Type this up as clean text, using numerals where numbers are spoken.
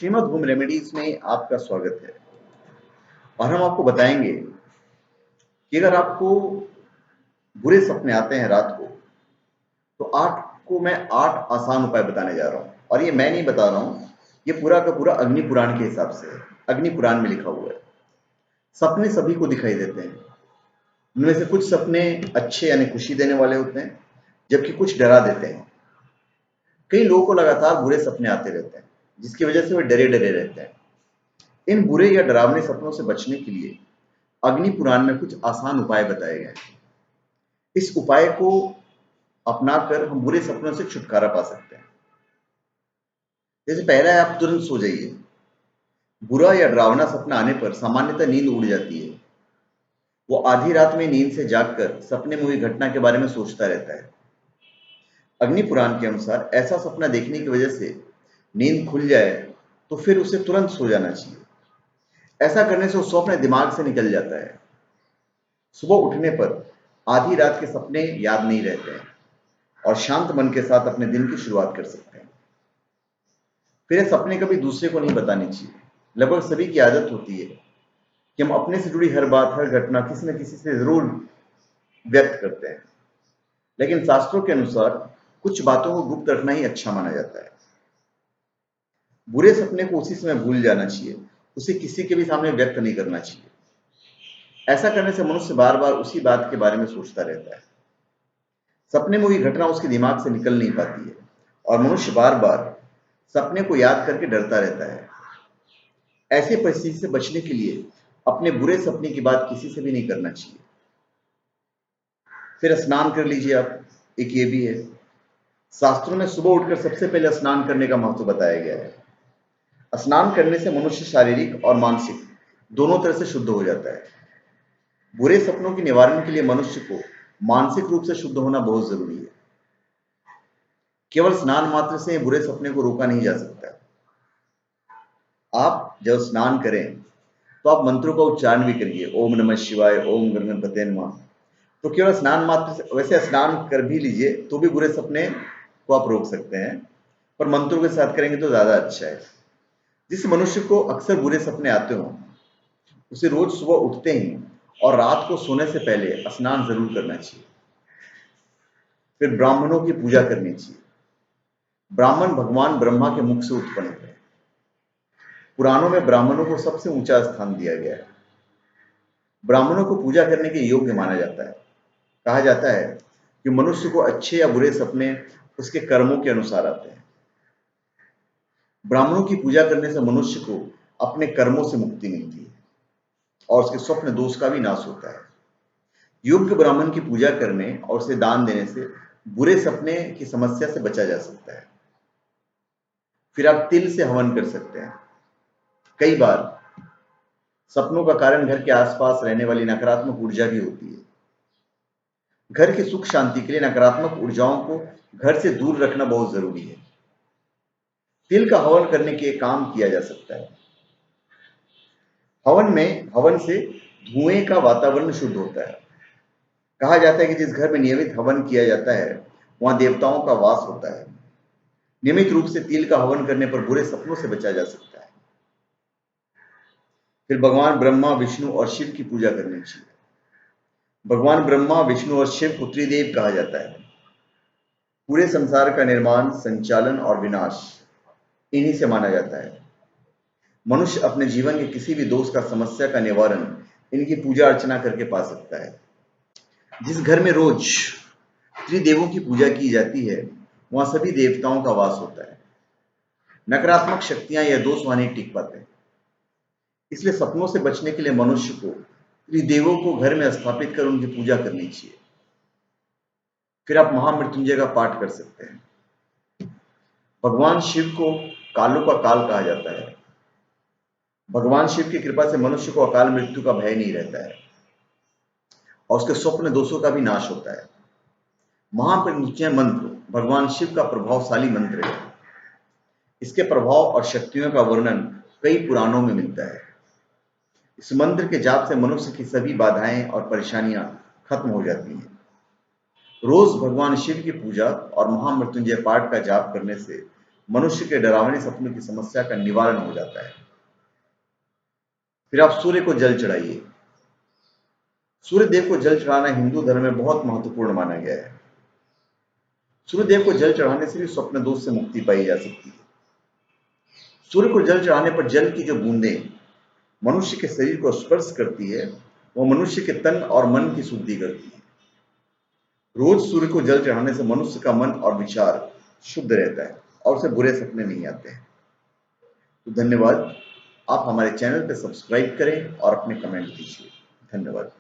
Shrimad home remedies में आपका स्वागत है। और हम आपको बताएंगे कि अगर आपको बुरे सपने आते हैं रात को, तो आपको मैं 8 आसान उपाय बताने जा रहा हूं। और ये मैं नहीं बता रहा हूं, ये पूरा का पूरा अग्नि पुराण के हिसाब से है। अग्नि पुराण में लिखा हुआ है। सपने सभी को दिखाई देते हैं। उनमें से कुछ सपने अच्छे यानी खुशी देने वाले होते हैं, जबकि कुछ डरा देते हैं। कई लोगों को लगातार बुरे सपने आते रहते हैं, जिसकी वजह से वे डरे डरे रहते हैं। इन बुरे या डरावने सपनों से बचने के लिए अग्नि पुराण में कुछ आसान उपाय बताए गए हैं। इस उपाय को अपनाकर हम बुरे सपनों से छुटकारा पा सकते हैं। जैसे पहला है, आप तुरंत सो जाइए। बुरा या डरावना सपना आने पर सामान्यतः नींद उड़ जाती है। वो आधी रात में नींद से जागकर सपने में हुई घटना के बारे में सोचता रहता है। अग्नि पुराण के अनुसार ऐसा सपना देखने की वजह से नींद खुल जाए तो फिर उसे तुरंत सो जाना चाहिए। ऐसा करने से वो स्वप्न दिमाग से निकल जाता है। सुबह उठने पर आधी रात के सपने याद नहीं रहते हैं और शांत मन के साथ अपने दिन की शुरुआत कर सकते हैं। फिर ये सपने कभी दूसरे को नहीं बतानी चाहिए। लगभग सभी की आदत होती है कि हम अपने से जुड़ी हर बात, हर घटना किसी न किसी से जरूर व्यक्त करते हैं। लेकिन शास्त्रों के अनुसार कुछ बातों को गुप्त रखना ही अच्छा माना जाता है। बुरे सपने को उसी समय भूल जाना चाहिए, उसे किसी के भी सामने व्यक्त नहीं करना चाहिए। ऐसा करने से मनुष्य बार बार उसी बात के बारे में सोचता रहता है। सपने में हुई घटना उसके दिमाग से निकल नहीं पाती है और मनुष्य बार बार सपने को याद करके डरता रहता है। ऐसी परिस्थिति से बचने के लिए अपने बुरे सपने की बात किसी से भी नहीं करना चाहिए। फिर स्नान कर लीजिए आप। एक ये भी है, शास्त्रों में सुबह उठकर सबसे पहले स्नान करने का महत्व बताया गया है। स्नान करने से मनुष्य शारीरिक और मानसिक दोनों तरह से शुद्ध हो जाता है। बुरे सपनों के निवारण के लिए मनुष्य को मानसिक रूप से शुद्ध होना बहुत जरूरी है। केवल स्नान मात्र से बुरे सपने को रोका नहीं जा सकता। आप जब स्नान करें तो आप मंत्रों का उच्चारण भी करिए, ओम नमः शिवाय, ओम गणपते नमः। तो केवल स्नान मात्र से, वैसे स्नान कर भी लीजिए तो भी बुरे सपने को आप रोक सकते हैं, पर मंत्रों के साथ करेंगे तो ज्यादा अच्छा है। जिस मनुष्य को अक्सर बुरे सपने आते हों, उसे रोज सुबह उठते ही और रात को सोने से पहले स्नान जरूर करना चाहिए। फिर ब्राह्मणों की पूजा करनी चाहिए। ब्राह्मण भगवान ब्रह्मा के मुख से उत्पन्न हुए। पुराणों में ब्राह्मणों को सबसे ऊंचा स्थान दिया गया है। ब्राह्मणों को पूजा करने के योग्य माना जाता है। कहा जाता है कि मनुष्य को अच्छे या बुरे सपने उसके कर्मों के अनुसार आते हैं। ब्राह्मणों की पूजा करने से मनुष्य को अपने कर्मों से मुक्ति मिलती है और उसके स्वप्न दोष का भी नाश होता है। योग्य ब्राह्मण की पूजा करने और उसे दान देने से बुरे सपने की समस्या से बचा जा सकता है। फिर आप तिल से हवन कर सकते हैं। कई बार सपनों का कारण घर के आसपास रहने वाली नकारात्मक ऊर्जा भी होती है। घर की सुख शांति के लिए नकारात्मक ऊर्जाओं को घर से दूर रखना बहुत जरूरी है। तिल का हवन करने के काम किया जा सकता है। हवन से धुएं का वातावरण शुद्ध होता है। कहा जाता है कि जिस घर में नियमित हवन किया जाता है, वहां देवताओं का वास होता है। नियमित रूप से तिल का हवन करने पर बुरे सपनों से बचा जा सकता है। फिर भगवान ब्रह्मा, विष्णु और शिव की पूजा करनी चाहिए। भगवान ब्रह्मा, विष्णु और शिव को त्रिदेव कहा जाता है। पूरे संसार का निर्माण, संचालन और विनाश इन्हीं से माना जाता है। मनुष्य अपने जीवन के किसी भी दोष का, समस्या का निवारण इनकी पूजा अर्चना करके पा सकता है। जिस घर में रोज त्रिदेवों की पूजा की जाती है, वहां सभी देवताओं का वास होता है। नकारात्मक शक्तियां या दोष वहां नहीं टिक पाते। इसलिए सपनों से बचने के लिए मनुष्य को त्रिदेवों को घर में स्थापित कर उनकी पूजा करनी चाहिए। फिर आप महामृत्युंजय का पाठ कर सकते हैं। भगवान शिव को कालों का काल कहा जाता है। भगवान शिव की कृपा से मनुष्य को अकाल मृत्यु का भय नहीं रहता है और उसके स्वप्न दोषों का भी नाश होता है। महामृत्युंजय मंत्र भगवान शिव का प्रभावशाली मंत्र है। इसके प्रभाव और शक्तियों का वर्णन कई पुराणों में मिलता है। इस मंत्र के जाप से मनुष्य की सभी बाधाएं और परेशानियां खत्म हो जाती हैं। रोज भगवान शिव की पूजा और महामृत्युंजय पाठ का जाप करने से मनुष्य के डरावने सपनों की समस्या का निवारण हो जाता है। फिर आप सूर्य को जल चढ़ाइए। सूर्य देव को जल चढ़ाना हिंदू धर्म में बहुत महत्वपूर्ण माना गया है। सूर्य देव को जल चढ़ाने से भी स्वप्न दोष से मुक्ति पाई जा सकती है। सूर्य को जल चढ़ाने पर जल की जो बूंदें मनुष्य के शरीर को स्पर्श करती है, वो मनुष्य के तन और मन की शुद्धि करती है। रोज सूर्य को जल चढ़ाने से मनुष्य का मन और विचार शुद्ध रहता है और उसे बुरे सपने नहीं आते हैं। तो धन्यवाद। आप हमारे चैनल पर सब्सक्राइब करें और अपने कमेंट दीजिए। धन्यवाद।